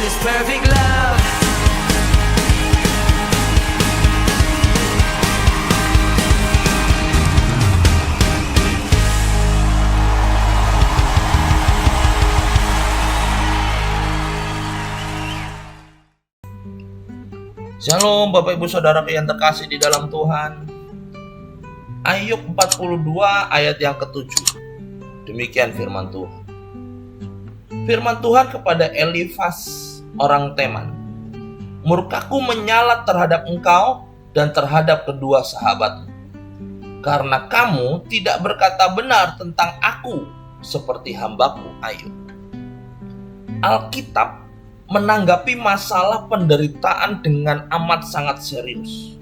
this perfect love. Shalom Bapak Ibu Saudara yang terkasih di dalam Tuhan. Ayub 42 ayat yang ke-7. Demikian firman Tuhan. Firman Tuhan kepada Elifas orang Teman. Murkaku menyala terhadap engkau dan terhadap kedua sahabatmu, karena kamu tidak berkata benar tentang aku seperti hambaku Ayub. Alkitab menanggapi masalah penderitaan dengan amat sangat serius.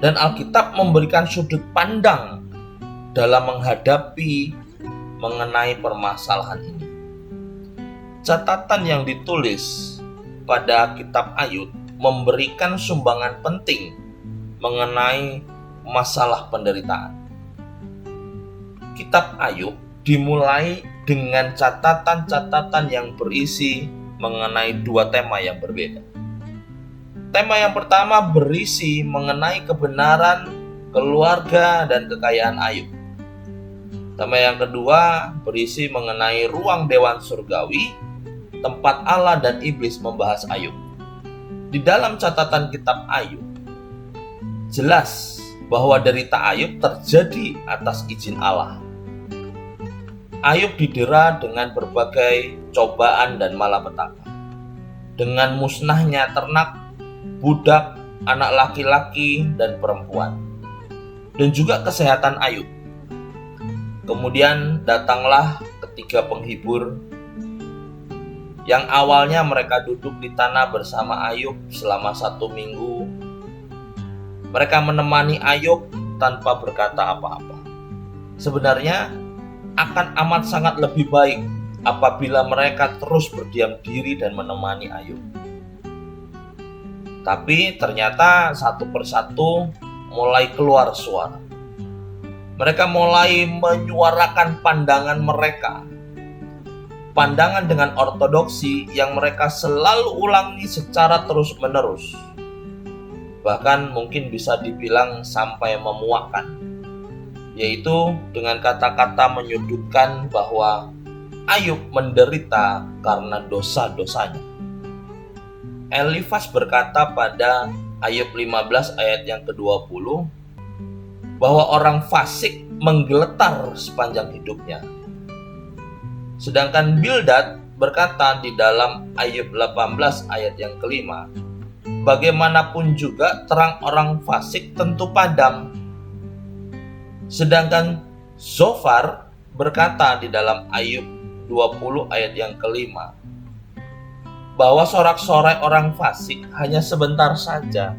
Dan Alkitab memberikan sudut pandang dalam menghadapi mengenai permasalahan ini. Catatan yang ditulis pada kitab Ayub memberikan sumbangan penting mengenai masalah penderitaan. Kitab Ayub dimulai dengan catatan-catatan yang berisi mengenai dua tema yang berbeda. Tema yang pertama berisi mengenai kebenaran, keluarga, dan kekayaan Ayub. Tema yang kedua berisi mengenai ruang dewan surgawi, tempat Allah dan iblis membahas Ayub. Di dalam catatan kitab Ayub, jelas bahwa derita Ayub terjadi atas izin Allah. Ayub didera dengan berbagai cobaan dan malapetaka. Dengan musnahnya ternak, budak, anak laki-laki, dan perempuan. Dan juga kesehatan Ayub. Kemudian datanglah ketiga penghibur yang awalnya mereka duduk di tanah bersama Ayub selama 1 minggu. Mereka menemani Ayub tanpa berkata apa-apa. Sebenarnya akan amat sangat lebih baik apabila mereka terus berdiam diri dan menemani Ayub. Tapi ternyata satu persatu mulai keluar suara. Mereka mulai menyuarakan pandangan mereka. Pandangan dengan ortodoksi yang mereka selalu ulangi secara terus-menerus. Bahkan mungkin bisa dibilang sampai memuakkan. Yaitu dengan kata-kata menyudutkan bahwa Ayub menderita karena dosa-dosanya. Elifas berkata pada Ayub 15 ayat yang ke-20 bahwa orang fasik menggeletar sepanjang hidupnya. Sedangkan Bildad berkata di dalam Ayub 18 ayat yang ke-5, bagaimanapun juga terang orang fasik tentu padam. Sedangkan Zofar berkata di dalam Ayub 20 ayat yang ke-5 bahwa sorak-sorai orang fasik hanya sebentar saja.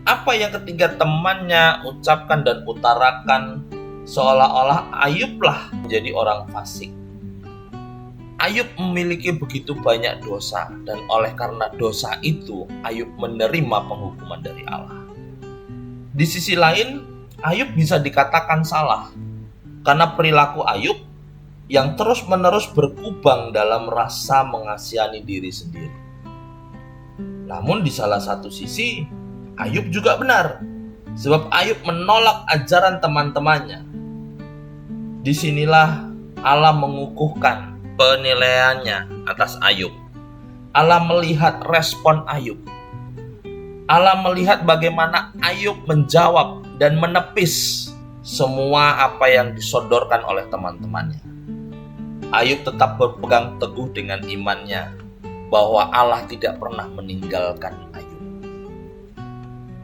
Apa yang ketiga temannya ucapkan dan utarakan seolah-olah Ayublah menjadi orang fasik. Ayub memiliki begitu banyak dosa, dan oleh karena dosa itu Ayub menerima penghukuman dari Allah. Di sisi lain, Ayub bisa dikatakan salah karena perilaku Ayub yang terus-menerus berkubang dalam rasa mengasihani diri sendiri. Namun di salah satu sisi, Ayub juga benar, sebab Ayub menolak ajaran teman-temannya. Disinilah Allah mengukuhkan penilaiannya atas Ayub. Allah melihat respon Ayub. Allah melihat bagaimana Ayub menjawab dan menepis semua apa yang disodorkan oleh teman-temannya. Ayub tetap berpegang teguh dengan imannya bahwa Allah tidak pernah meninggalkan Ayub.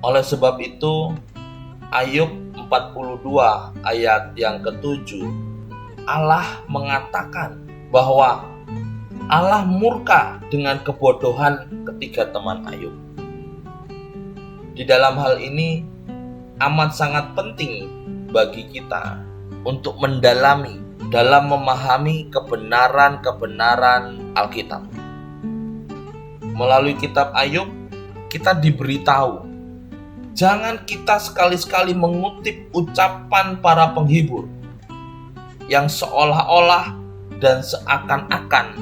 Oleh sebab itu, Ayub 42 ayat yang ke-7, Allah mengatakan bahwa Allah murka dengan kebodohan ketiga teman Ayub. Di dalam hal ini amat sangat penting bagi kita untuk mendalami dalam memahami kebenaran-kebenaran Alkitab. Melalui kitab Ayub, kita diberitahu, jangan kita sekali-sekali mengutip ucapan para penghibur yang seolah-olah dan seakan-akan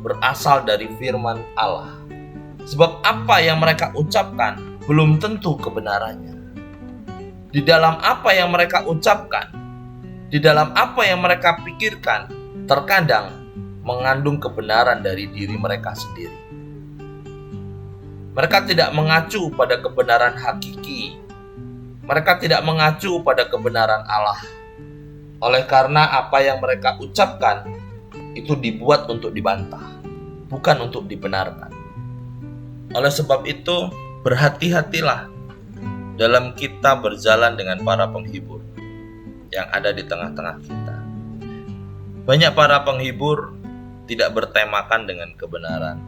berasal dari firman Allah. Sebab apa yang mereka ucapkan belum tentu kebenarannya. Di dalam apa yang mereka ucapkan, di dalam apa yang mereka pikirkan, terkadang mengandung kebenaran dari diri mereka sendiri. Mereka tidak mengacu pada kebenaran hakiki. Mereka tidak mengacu pada kebenaran Allah. Oleh karena apa yang mereka ucapkan itu dibuat untuk dibantah, bukan untuk dibenarkan. Oleh sebab itu, berhati-hatilah dalam kita berjalan dengan para penghibur yang ada di tengah-tengah kita. Banyak para penghibur tidak bertemakan dengan kebenaran.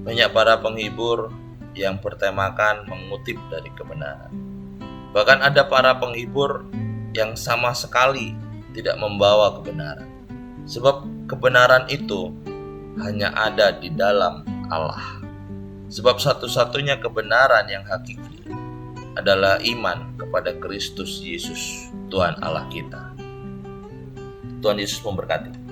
Banyak para penghibur yang bertemakan mengutip dari kebenaran. Bahkan ada para penghibur yang sama sekali tidak membawa kebenaran. Sebab kebenaran itu hanya ada di dalam Allah. Sebab satu-satunya kebenaran yang hakiki adalah iman kepada Kristus Yesus, Tuhan Allah kita. Tuhan Yesus memberkati.